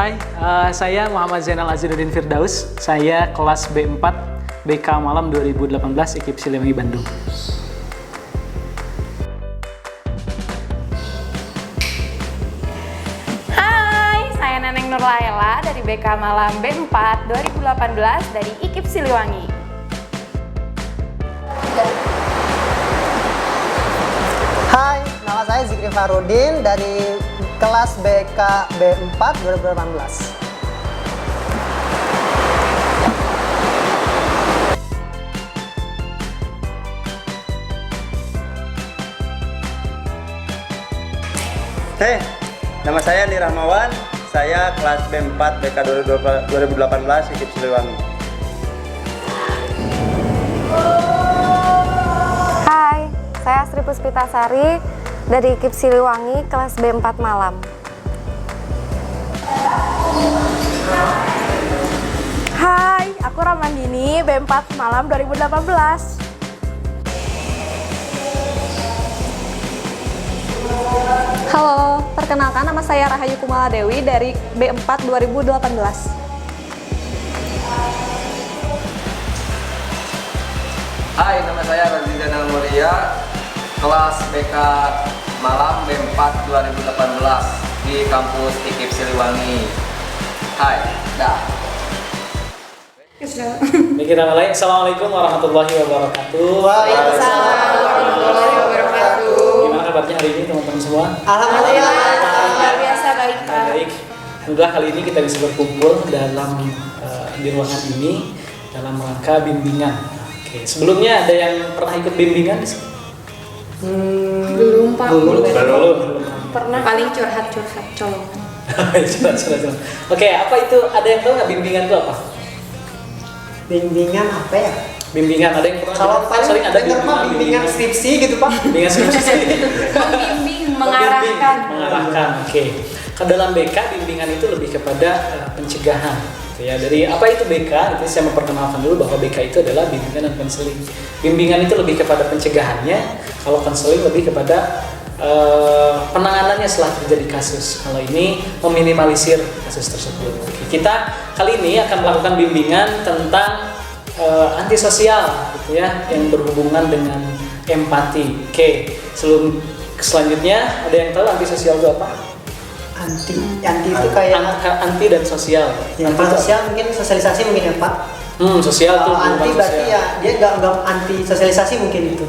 Hai, saya Muhammad Zainal Aziduddin Firdaus. Saya kelas B4 BK Malam 2018 IKIP Siliwangi Bandung. Hai, saya Neneng Nurlaela dari BK Malam B4 2018 dari IKIP Siliwangi. Hai, nama saya Zikri Farudin dari kelas BK B4 2018. Hei, nama saya Andi Rahmawan. Saya kelas B4 BK 2018 IKIP Siliwangi. Hai, saya Sri Puspitasari dari IKIP Siliwangi kelas B4 Malam. Hai, aku Ramandini, B4 Malam 2018. Halo, perkenalkan nama saya Rahayu Kumala Dewi dari B4 2018. Hai, nama saya Razi Zainal Muria, kelas BK Malam B4 2018 di kampus IKIP Siliwangi. Hai, dah. Baik, kita mulai. Assalamualaikum warahmatullahi wabarakatuh. Waalaikumsalam warahmatullahi wabarakatuh. Gimana kabarnya hari ini teman-teman semua? Alhamdulillah. Luar biasa baik, Pak. Baik. Alhamdulillah kali ini kita bisa berkumpul dalam di ruangan ini dalam rangka bimbingan. Oke, sebelumnya ada yang pernah ikut bimbingan di sini? Belum, Pak. Belum. Pernah paling curhat-curhat colongan. Coba. Oke, apa itu? Ada yang tahu nggak bimbingan itu apa? Bimbingan apa ya? Bimbingan ada yang pernah? Kalau paling sering ada dengar mah bimbingan skripsi gitu Pak. Bimbingan skripsi. Membimbing, mengarahkan. Mengarahkan. Oke. Ke dalam BK bimbingan itu lebih kepada pencegahan. Gitu ya. Dari apa itu BK? Itu saya memperkenalkan dulu bahwa BK itu adalah bimbingan dan konseling. Bimbingan itu lebih kepada pencegahannya, kalau konseling lebih kepada penanganannya setelah terjadi kasus. Kalau ini meminimalisir kasus tersebut. Oke. Kita kali ini akan melakukan bimbingan tentang antisosial, gitu ya, yang berhubungan dengan empati. Oke. Selanjutnya ada yang tahu antisosial itu apa? Anti itu kayak Anti dan sosial. yang sosial mungkin sosialisasi mungkin ya Pak. Sosial tuh. Anti berarti ya dia nggak anti sosialisasi mungkin itu.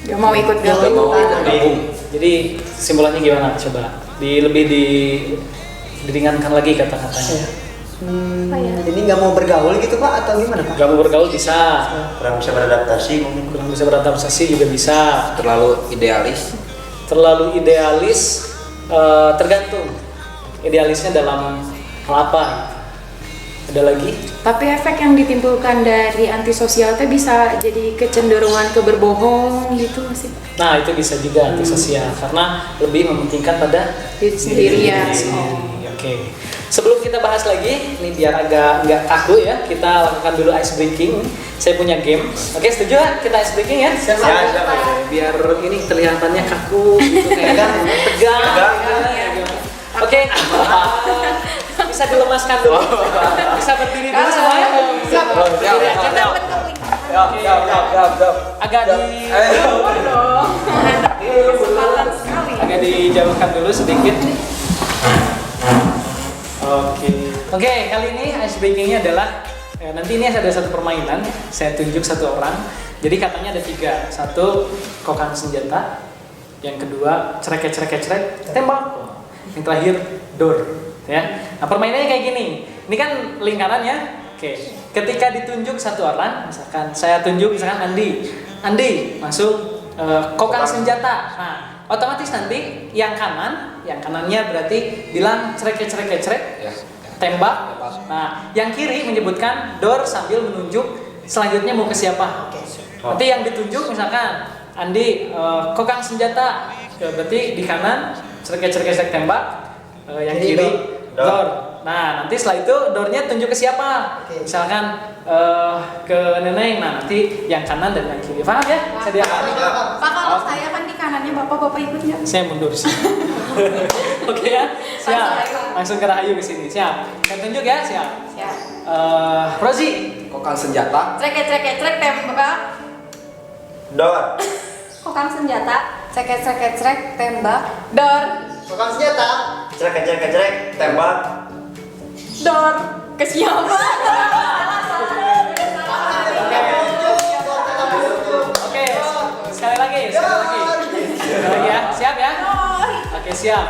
Gak mau ikut Nggak mau gabung. Gabung. Jadi simpulannya gimana? Coba lebih diringankan lagi kata-katanya. Jadi nggak mau bergaul gitu Pak atau gimana Pak? Gak mau bergaul bisa, Kurang bisa beradaptasi mungkin. kurang bisa beradaptasi juga bisa. Terlalu idealis. Terlalu idealis, tergantung idealisnya dalam hal apa. Ada lagi? Tapi efek yang ditimbulkan dari antisosial itu bisa jadi kecenderungan ke berbohong gitu nggak sih? Nah itu bisa juga antisosial karena lebih mementingkan pada Diri sendiri ya. Oke. Sebelum kita bahas lagi, ini biar agak nggak kaku ya, kita lakukan dulu ice breaking. Saya punya game. Oke, setuju nggak kita ice breaking ya? Siap. Biar ini kelihatannya kaku, gitu, kayak tegang. Oke. Bisa dilemaskan dulu. Bisa berdiri dulu semuanya. Agak agak dijauhkan dulu sedikit. Oke, kali ini ice breaking-nya adalah nanti ini ada satu permainan. Saya tunjuk satu orang. Jadi katanya ada 3. Satu, kokan senjata. Yang kedua, cerek, tembak. Yang terakhir, door. Ya. Nah, permainannya kayak gini. Ini kan lingkarannya. Oke. Ketika ditunjuk satu orang, misalkan saya tunjuk misalkan Andi masuk kokan senjata. Nah, otomatis nanti yang kanannya berarti bilang cerek, tembak. Nah, yang kiri menyebutkan door sambil menunjuk selanjutnya mau ke siapa. Nanti yang ditunjuk misalkan Andi kokang senjata, berarti di kanan cerek, tembak. Yang kiri door. Nah, nanti setelah itu doornya tunjuk ke siapa? Misalkan ke Neneng. Nah, nanti yang kanan dan yang kiri. Paham ya? Saya Pak, kalau saya kan di kanannya bapak ikut nggak? Saya mundur sih. Oke ya, siap. Langsung ke Rahayu ke sini. Siap. Saya tunjuk ya, siap. Siap. Rozi. Kokang senjata. Trek tembak. Dor. Kokang senjata. Trek tembak. Dor. Kokang senjata. Cerek, tembak. Dor. Ke siapa? Oke, sekali lagi ya, siap ya? Oke, siap.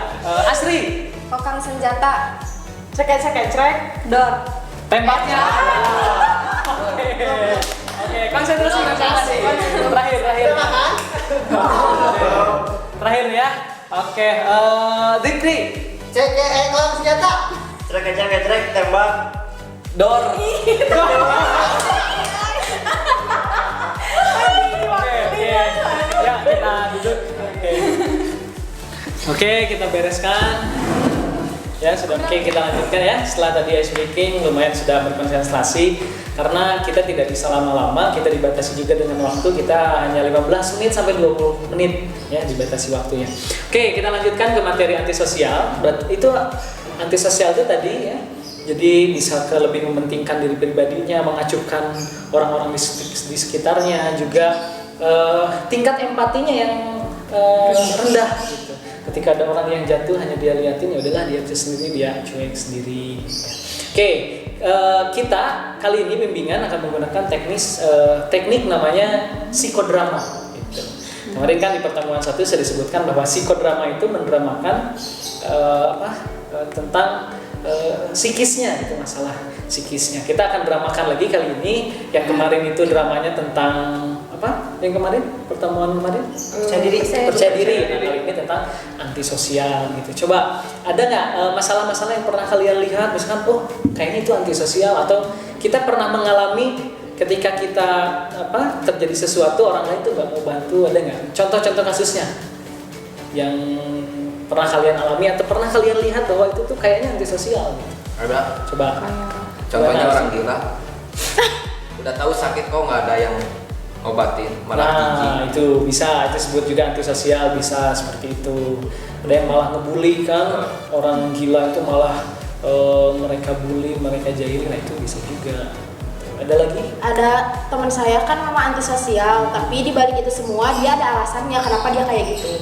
Asri, Kokang senjata. Trek. Dor. tembaknya. Oke, konsentrasi. Terakhir ya. Oke, Dikri, Kokang senjata. Cerek, tembak. Dor. Oke. Ya, kita duduk. Oke, kita bereskan. Ya, sudah oke, kita lanjutkan ya. Setelah tadi ice breaking lumayan sudah berkonsentrasi karena kita tidak bisa lama-lama, kita dibatasi juga dengan waktu, kita hanya 15 menit sampai 20 menit ya dibatasi waktunya. Oke, kita lanjutkan ke materi antisosial. Itu antisosial itu tadi ya. Jadi bisa ke lebih mementingkan diri pribadinya, mengacuhkan orang-orang di sekitarnya, juga tingkat empatinya yang rendah gitu. Ketika ada orang yang jatuh hanya dia liatin, ya udahlah dia bisa sendiri, dia cuek sendiri. Oke, kita kali ini bimbingan akan menggunakan teknik namanya psikodrama. Gitu. Kemarin kan di pertemuan 1 saya disebutkan bahwa psikodrama itu mendramakan tentang psikisnya, itu masalah psikisnya. Kita akan dramakan lagi kali ini. Yang kemarin itu dramanya tentang apa? Yang kemarin pertemuan kemarin percaya diri. Nah, kali ini tentang antisosial gitu. Coba ada nggak masalah-masalah yang pernah kalian lihat? Misalkan, oh kayaknya itu antisosial, atau kita pernah mengalami ketika kita terjadi sesuatu orang lain tuh nggak mau bantu, ada nggak? Contoh-contoh kasusnya yang pernah kalian alami atau pernah kalian lihat bahwa itu tuh kayaknya antisosial gitu. Ada. Coba. Contohnya orang gila. Udah tahu sakit kok nggak ada yang obatin, malah Nah, itu bisa, itu disebut juga antisosial, bisa seperti itu. Ada yang malah ngebully kan, orang gila itu malah mereka bully, mereka jahili, nah itu bisa juga. Ada lagi? Ada teman saya kan memang antisosial, tapi di balik itu semua dia ada alasannya kenapa dia kayak gitu.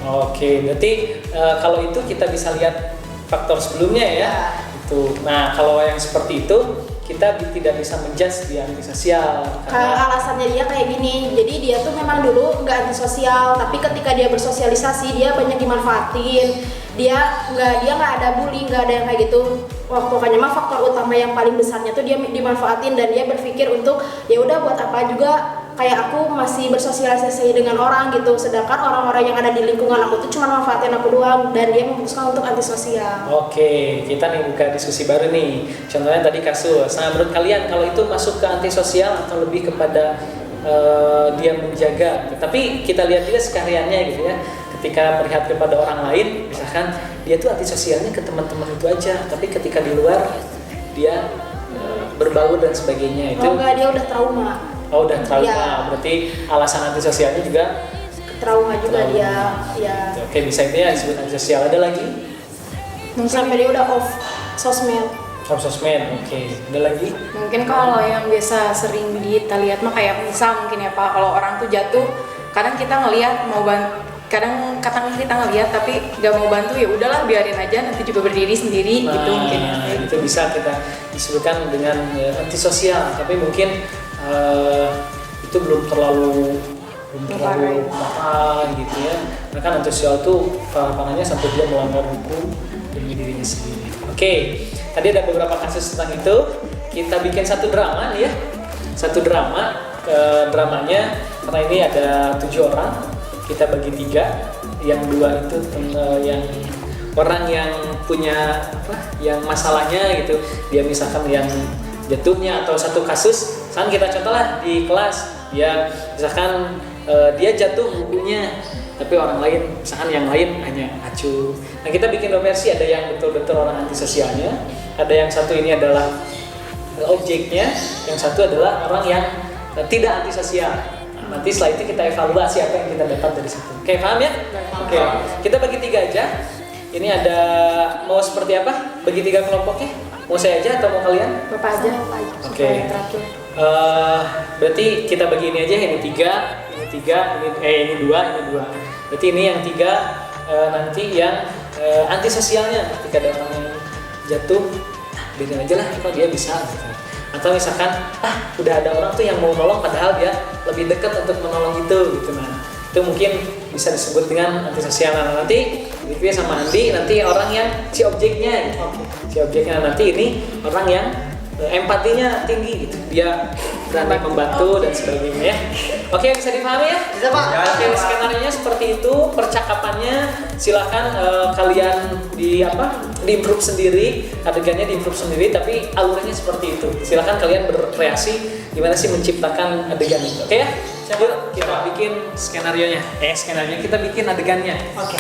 Oke, berarti kalau itu kita bisa lihat faktor sebelumnya ya. Itu. Nah, kalau yang seperti itu kita tidak bisa menjudge dia antisosial Kayak alasannya dia kayak gini, jadi dia tuh memang dulu nggak antisosial, tapi ketika dia bersosialisasi dia banyak dimanfaatin, dia nggak ada bully, nggak ada yang kayak gitu. Pokoknya mah faktor utama yang paling besarnya tuh dia dimanfaatin, dan dia berpikir untuk ya udah buat apa juga kayak aku masih bersosialisasi dengan orang gitu, sedangkan orang-orang yang ada di lingkungan aku tuh cuma manfaatin aku doang, dan dia memutuskan untuk antisosial. Oke, kita nih buka diskusi baru nih. Contohnya tadi kasus. Nah, menurut kalian kalau itu masuk ke antisosial atau lebih kepada dia menjaga? Tapi kita lihat juga sekaliannya gitu ya. Ketika melihat kepada orang lain, misalkan dia tuh antisosialnya ke teman-teman itu aja, tapi ketika di luar dia berbaur dan sebagainya itu. Oh enggak, dia udah trauma. Oh, udah trauma. Ya. Berarti alasan antisosialnya juga Trauma juga trauma. dia. Ya. Oke, bisa itu ya disebut antisosial. Ada lagi? Sampai dia udah off sosmed. Sosmed. Oke. Ada lagi? Mungkin kalau yang biasa sering kita lihat mah kayak misal mungkin ya Pak, kalau orang tuh jatuh, kadang kita ngelihat mau bantu, kadang kita ngelihat tapi nggak mau bantu, ya udahlah biarin aja, nanti juga berdiri sendiri gitu mungkin ya. Itu bisa kita disebutkan dengan antisosial, tapi mungkin itu belum terlalu parah gitu ya. Karena kan antisosial tuh parahnya sampai dia melanggar hukum demi dirinya sendiri. Oke, tadi ada beberapa kasus tentang itu. Kita bikin satu drama nih ya. Satu drama, dramanya karena ini ada 7 orang, kita bagi 3. Yang 2 itu yang orang yang punya yang masalahnya gitu, dia misalkan yang jatuhnya, atau satu kasus, misalkan kita contoh lah di kelas, dia misalkan dia jatuh bukunya, tapi orang lain, misalkan yang lain hanya acuh. Nah, kita bikin 2 versi, ada yang betul-betul orang antisosialnya, ada yang satu ini adalah objeknya, yang satu adalah orang yang tidak antisosial. Nanti setelah itu kita evaluasi apa yang kita dapat dari situ. Oke, paham ya? Oke, kita bagi 3 aja. Ini ada mau seperti apa? Bagi 3 kelompoknya? Mau saya aja atau mau kalian? Bapak aja. Oke. Terakhir. Berarti kita bagi ini aja, ini 3, ini 2, ini 2. Berarti ini yang 3 nanti yang antisosialnya ketika ada orang yang jatuh, biarin aja lah, kok dia bisa gitu. Atau misalkan udah ada orang tuh yang mau nolong padahal dia lebih dekat untuk menolong itu gitu. Nah, itu mungkin bisa disebut dengan antisosial. Nah, nanti Livia sama Andi nanti orang yang si objeknya gitu. Si objeknya nanti ini orang yang empatinya tinggi gitu, dia berani membantu dan sebagainya ya. Oke, bisa dipahami ya? Bisa, Pak. Oke, skenario-nya seperti itu, percakapannya silakan kalian di improve sendiri, adegannya di improve sendiri, tapi alurnya seperti itu. Silakan kalian berkreasi gimana sih menciptakan adegan itu. Oke ya? Yuk kita bikin skenario-nya. Skenario kita bikin adegannya. Oke.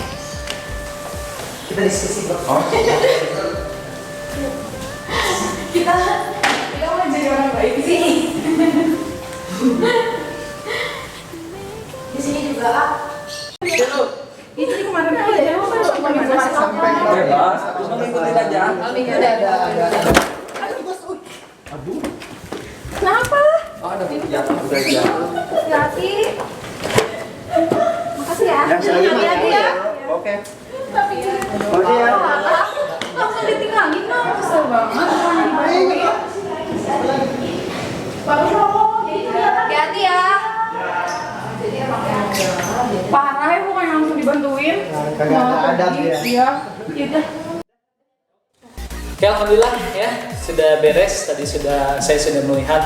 Kita diskusi, Bro. Kita mau jadi orang baik sih. Di sini juga Itu di kemarin aja sampai Bebas, mengikutin aja. Kenapa? Oh, ada jatuh udah jatuh. Hati. Makasih ya. Yang selanjutnya. Hati-hati ya. Oke. Tapi ya. Makasih ya. Langsung ditinggalin dong. Kesel banget. baru rokok, jadi kelihatan. Hati-hati ya. Parah ya, bukan langsung dibantuin. Kagak ada adab ya. Iya. Yaudah. Oke, alhamdulillah ya sudah beres. Tadi saya sudah melihat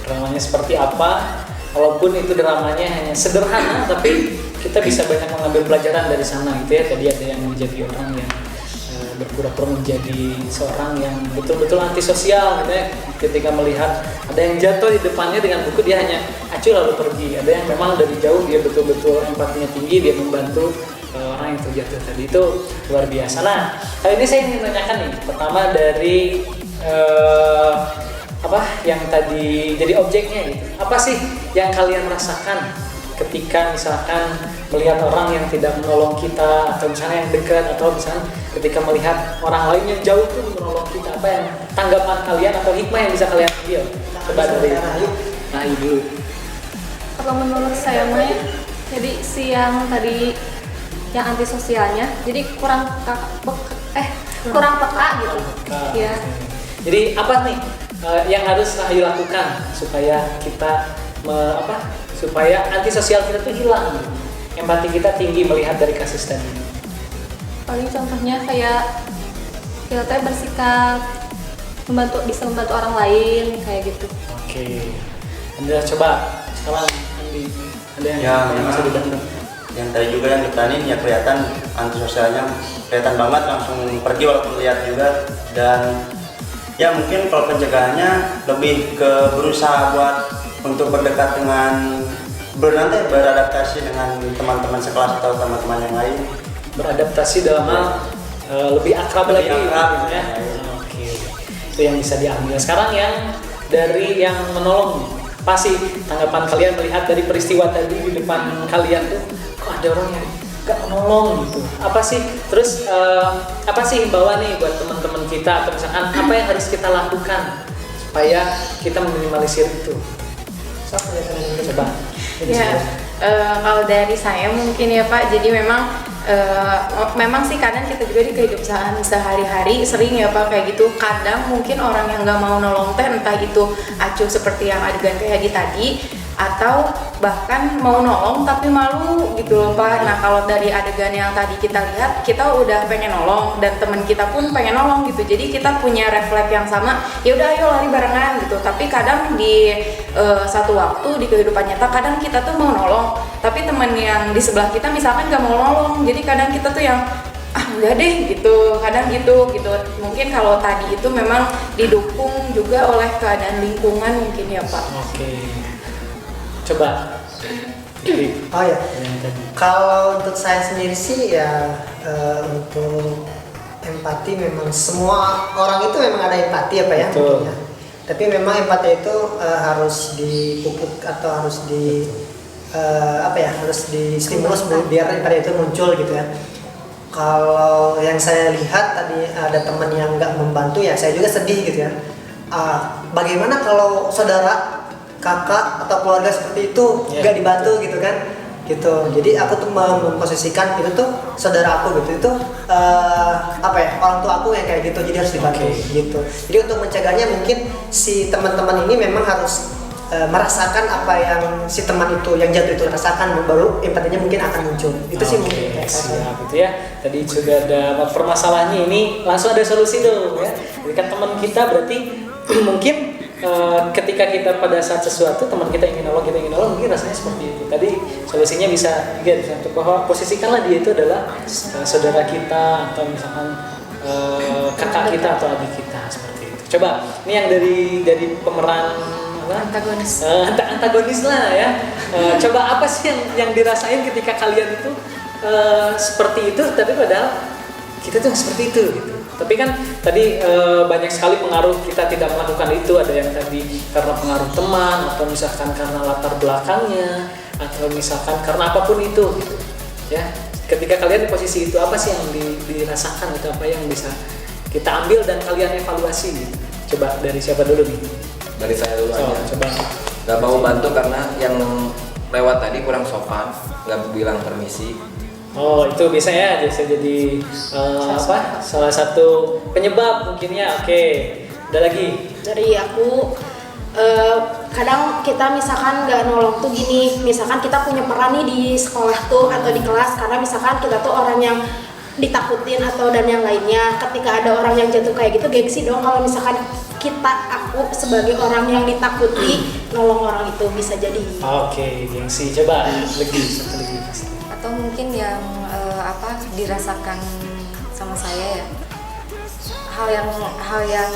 dramanya seperti apa. Walaupun itu dramanya hanya sederhana, tapi kita bisa banyak mengambil pelajaran dari sana gitu ya. Tadi ada yang menjadi orang yang berpura-pura menjadi seorang yang betul-betul antisosial gitu ya. Ketika melihat ada yang jatuh di depannya dengan buku, dia hanya acuh lalu pergi. Ada yang memang dari jauh dia betul-betul empatinya tinggi, dia membantu orang yang terjatuh tadi. Itu luar biasa. Nah, kali ini saya ingin menanyakan nih, pertama dari yang tadi jadi objeknya gitu. Apa sih yang kalian rasakan ketika misalkan melihat orang yang tidak menolong kita, atau misalnya yang dekat, atau misalnya ketika melihat orang lain yang jauh tuh menolong kita? Apa yang tanggapan kalian atau hikmah yang bisa kalian ambil? Coba dari Rahayu dulu. Kalau menurut saya mah ya, jadi si yang tadi yang antisosialnya jadi kurang peka gitu. Ya. Jadi apa nih yang harus Rahayu lakukan supaya kita supaya antisosial kita tuh hilang, empati kita tinggi melihat dari kasus tadi? Paling contohnya kayak kita bersikap bisa membantu orang lain kayak gitu. Oke. Anda coba sekarang Andi, ada yang bisa dibantu? Yang tadi juga yang diperanin ya kelihatan antisosialnya kelihatan banget, langsung pergi walaupun lihat juga. Dan ya mungkin kalau pencegahannya lebih ke berusaha buat untuk berdekat dengan beradaptasi dengan teman-teman sekelas atau teman-teman yang lain. Beradaptasi dalam hal lebih akrab lagi Lebih akrab, gitu ya. ya. Oke. Itu yang bisa diambil. Sekarang yang dari yang menolong, pasti tanggapan kalian melihat dari peristiwa tadi di depan kalian tuh, kok ada orang yang gak menolong gitu. Apa sih? Terus apa sih himbauan nih buat teman-teman kita, atau misalkan apa yang harus kita lakukan supaya kita meminimalisir itu? Coba. Ya, kalau dari saya mungkin ya Pak, jadi memang sih kadang kita juga di kehidupan sehari-hari sering ya Pak kayak gitu. Kadang mungkin orang yang nggak mau nolong teh, entah itu acuh seperti yang adegan kayak tadi, atau bahkan mau nolong tapi malu gitu loh Pak. Nah kalau dari adegan yang tadi kita lihat, kita udah pengen nolong dan teman kita pun pengen nolong gitu. Jadi kita punya refleks yang sama, ya udah ayo lari barengan gitu. Tapi kadang di satu waktu di kehidupan nyata, kadang kita tuh mau nolong, tapi teman yang di sebelah kita misalkan gak mau nolong. Jadi kadang kita tuh yang enggak deh gitu, kadang gitu. Mungkin kalau tadi itu memang didukung juga oleh keadaan lingkungan mungkin ya Pak. Oke. Coba. Oh ya, kalau untuk saya sendiri sih ya untuk empati memang semua orang itu memang ada empati apa ya Betul. mungkin ya. Tapi memang empati itu harus dipupuk atau harus apa ya, harus distimulus biar pada itu muncul gitu ya. Kalau yang saya lihat tadi ada teman yang nggak membantu ya, saya juga sedih gitu ya. Bagaimana kalau saudara, kakak atau keluarga seperti itu nggak dibantu gitu kan? Gitu. Jadi aku tuh memposisikan itu tuh saudara aku gitu, itu apa ya, orang tua aku yang kayak gitu, jadi harus dibantu gitu. Jadi untuk mencegahnya mungkin si teman-teman ini memang harus merasakan apa yang si teman itu yang jatuh itu rasakan, baru empatinya mungkin akan muncul. Itu sih mungkin. Siap gitu ya. Tadi sudah ada permasalahannya, ini langsung ada solusi dulu ya. Jadi kan teman kita berarti mungkin ketika kita pada saat sesuatu teman kita ingin nolong, mungkin rasanya seperti itu. Tadi solusinya bisa untuk bahwa posisikanlah dia itu adalah saudara kita atau misalkan kakak kita atau adik kita, seperti itu. Coba ini yang dari pemeran antagonis lah ya. Coba apa sih yang dirasain ketika kalian itu seperti itu, tapi padahal kita tuh seperti itu gitu. Tapi kan tadi banyak sekali pengaruh kita tidak melakukan itu. Ada yang tadi karena pengaruh teman, atau misalkan karena latar belakangnya, atau misalkan karena apapun itu gitu. Ya, ketika kalian di posisi itu, apa sih yang dirasakan itu, apa yang bisa kita ambil dan kalian evaluasi gitu. Coba dari siapa dulu nih? Dari saya dulu aja. Coba. Gak mau bantu karena yang lewat tadi kurang sopan, gak bilang permisi. Oh, itu bisa ya, bisa jadi salah satu penyebab mungkin ya. Oke, ada lagi? Dari aku, kadang kita misalkan nggak nolong tuh gini, misalkan kita punya peran nih di sekolah tuh atau di kelas, karena misalkan kita tuh orang yang ditakutin atau dan yang lainnya. Ketika ada orang yang jatuh kayak gitu, gengsi dong kalau misalkan aku sebagai orang yang ditakuti nolong orang itu, bisa jadi. Oke, gengsi. Coba lagi. Atau mungkin yang dirasakan sama saya ya, hal yang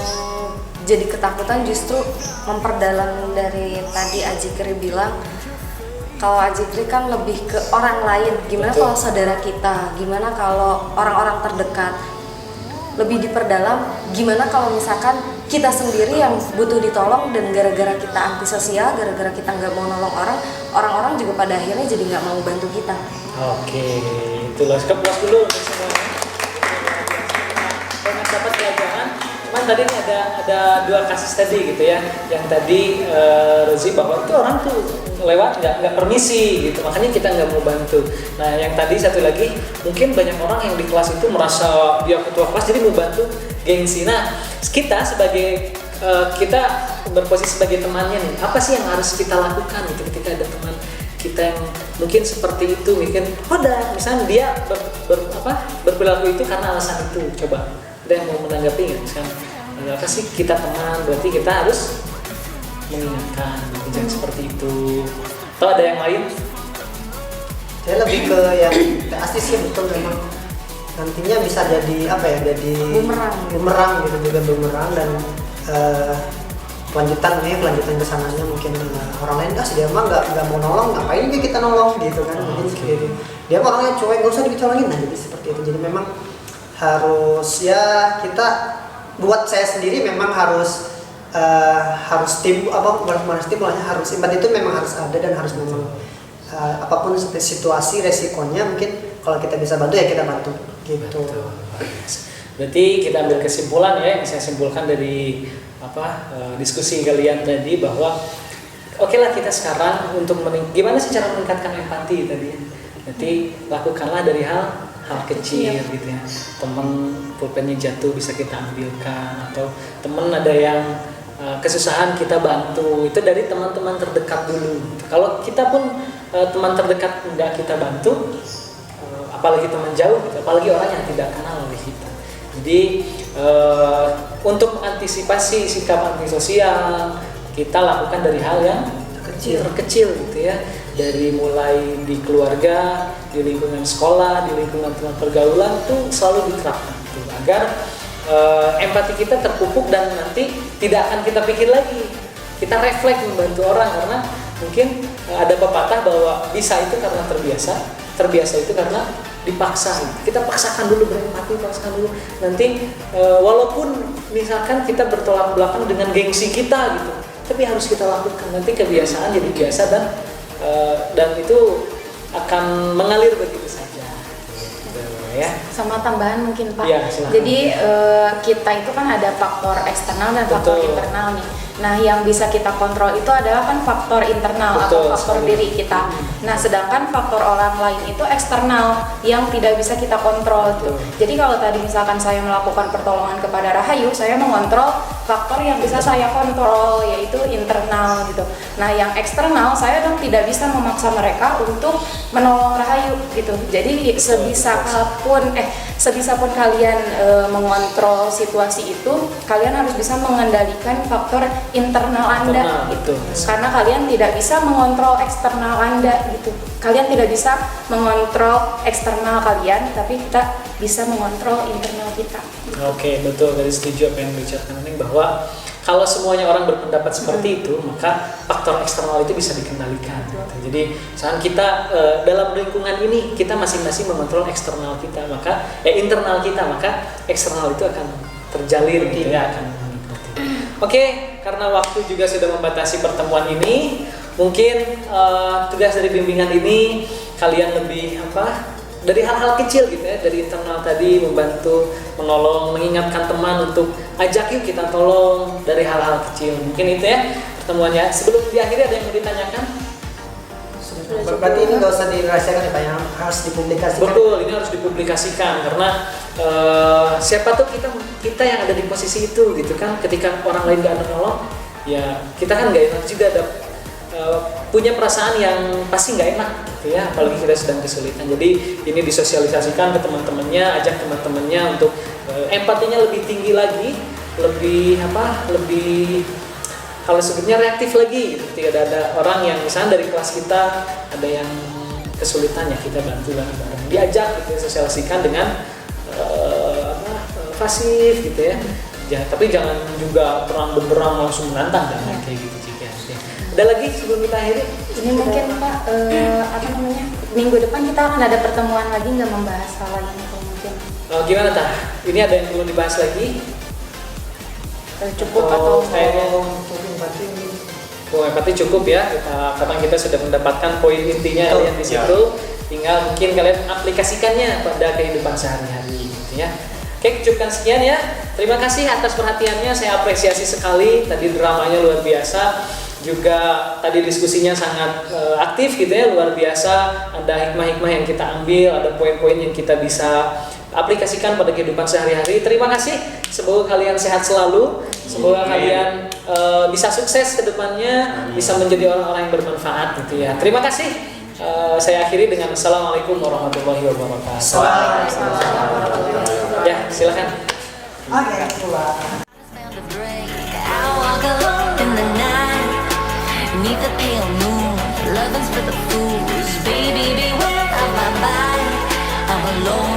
jadi ketakutan justru memperdalam dari tadi Ajikri bilang, kalau Ajikri kan lebih ke orang lain, gimana kalau saudara kita, gimana kalau orang-orang terdekat, lebih diperdalam, gimana kalau misalkan kita sendiri yang butuh ditolong dan gara-gara kita antisosial, gara-gara kita nggak mau nolong orang-orang juga pada akhirnya jadi nggak mau bantu kita. Oke, itulah puas dulu untuk semuanya. Banyak dapat pelajaran. Cuman tadi ini ada dua kasus tadi gitu ya. Yang tadi Rozi bahwa itu orang tuh lewat nggak permisi gitu, makanya kita nggak mau bantu. Nah yang tadi satu lagi, mungkin banyak orang yang di kelas itu merasa dia ketua kelas jadi mau bantu, gengsi. Nah kita sebagai kita berposisi sebagai temannya nih, apa sih yang harus kita lakukan gitu ketika ada teman kita yang mungkin seperti itu, mungkin misalnya dia berperilaku itu karena alasan itu. Coba ada yang mau menanggapi nggak? Misalnya apa sih, kita teman berarti kita harus mengingatkan jangan seperti itu, atau ada yang lain? Saya lebih ke yang pasti sih, betul memang nantinya bisa jadi apa ya, jadi bumerang gitu, juga bumerang. Dan kelanjutan kesananya mungkin orang lain dia mah nggak mau nolong, ngapain juga kita nolong gitu kan. Jadi dia mah orangnya cuek, nggak usah dicolongin. Nah jadi seperti itu. Jadi memang harus ya, kita buat saya sendiri memang harus stimulanya harus empati itu memang harus ada, dan harus memang apapun situasi resikonya, mungkin kalau kita bisa bantu ya kita bantu gitu. Berarti kita ambil kesimpulan ya, yang saya simpulkan dari diskusi kalian tadi, bahwa oke lah kita sekarang untuk gimana sih cara meningkatkan empati tadi ya. Jadi lakukanlah dari hal kecil gitu ya. Temen pulpennya jatuh bisa kita ambilkan, atau temen ada yang kesusahan kita bantu, itu dari teman-teman terdekat dulu. Kalau kita pun teman terdekat tidak kita bantu, apalagi teman jauh gitu, apalagi orang yang tidak kenal oleh kita. Jadi untuk mengantisipasi sikap antisosial, kita lakukan dari hal yang terkecil gitu ya, dari mulai di keluarga, di lingkungan sekolah, di lingkungan teman pergaulan tuh selalu diterapkan gitu, agar empati kita terpupuk dan nanti tidak akan kita pikir lagi, kita refleks membantu orang. Karena mungkin ada pepatah bahwa bisa itu karena terbiasa itu karena dipaksa. Kita paksakan dulu berempati, paksakan dulu. Nanti walaupun misalkan kita bertolak belakang dengan gengsi kita gitu, tapi harus kita lakukan. Nanti kebiasaan jadi biasa dan dan itu akan mengalir begitu saja gitu, ya. Sama tambahan mungkin Pak. Iya, silakan. Jadi kita itu kan ada faktor eksternal dan faktor Betul. internal nih. Nah, yang bisa kita kontrol itu adalah kan faktor internal atau Betul faktor sekali. diri kita. Nah, sedangkan faktor orang lain itu eksternal yang tidak bisa kita kontrol gitu. Jadi kalau tadi misalkan saya melakukan pertolongan kepada Rahayu, saya mengontrol faktor yang bisa saya kontrol yaitu internal gitu. Nah, yang eksternal saya dong tidak bisa memaksa mereka untuk menolong Rahayu gitu. Jadi sebisapun kalian mengontrol situasi itu, kalian harus bisa mengendalikan faktor internal Anda Internal, gitu. betul. Karena kalian tidak bisa mengontrol eksternal Anda gitu. Kalian tidak bisa mengontrol eksternal kalian, tapi kita bisa mengontrol internal kita. Oke, betul, dari setuju apa yang dibicarakan Neneng, bahwa kalau semuanya orang berpendapat seperti itu, maka faktor eksternal itu bisa dikendalikan gitu. Jadi misalkan kita dalam lingkungan ini kita masing-masing mengontrol eksternal kita, maka internal kita, maka eksternal itu akan terjalin gitu ya, akan mengikuti. Oke, karena waktu juga sudah membatasi pertemuan ini, mungkin tugas dari bimbingan ini kalian lebih dari hal-hal kecil gitu ya, dari internal tadi membantu, menolong, mengingatkan teman untuk ajak yuk kita tolong dari hal-hal kecil. Mungkin itu ya pertemuannya. Sebelum diakhiri ada yang mau ditanyakan? Berarti ini nggak usah dirahasiakan ya Pak, yang harus dipublikasikan. Betul, ini harus dipublikasikan karena siapa tuh kita yang ada di posisi itu gitu kan. Ketika orang lain gak ada nolong, ya kita kan gak enak juga punya perasaan yang pasti nggak enak gitu ya, apalagi kita sedang kesulitan. Jadi ini disosialisasikan ke teman-temannya, ajak teman-temannya untuk empatinya lebih tinggi lagi, lebih kalau sebutnya reaktif lagi gitu. Ketika ada orang yang misalnya dari kelas kita ada yang kesulitan, ya kita bantu bareng-bareng, diajak gitu ya, sosialisasikan dengan pasif gitu ya. Tapi jangan juga terang benderang langsung menantang, jangan kayak gitu juga. Ada lagi sebelum kita akhiri? Ini mungkin Pak, minggu depan kita akan ada pertemuan lagi nggak membahas hal lain atau mungkin Gimana Tah? Ini ada yang perlu dibahas lagi? cukup atau Empati cukup ya. Karena kita sudah mendapatkan poin intinya kalian di situ. Tinggal mungkin kalian aplikasikannya pada kehidupan sehari-hari gitu ya. Oke, cukupkan sekian ya. Terima kasih atas perhatiannya, saya apresiasi sekali. Tadi dramanya luar biasa. Juga tadi diskusinya sangat aktif gitu ya, luar biasa. Ada hikmah-hikmah yang kita ambil, ada poin-poin yang kita bisa aplikasikan pada kehidupan sehari-hari. Terima kasih, semoga kalian sehat selalu, semoga kalian bisa sukses ke depannya, bisa menjadi orang-orang yang bermanfaat gitu ya. Terima kasih. Saya akhiri dengan Assalamualaikum warahmatullahi wabarakatuh. Ya, silakan. Oke, Neath the pale moon, loving's for the fools. Baby, beware of my body. I'm alone.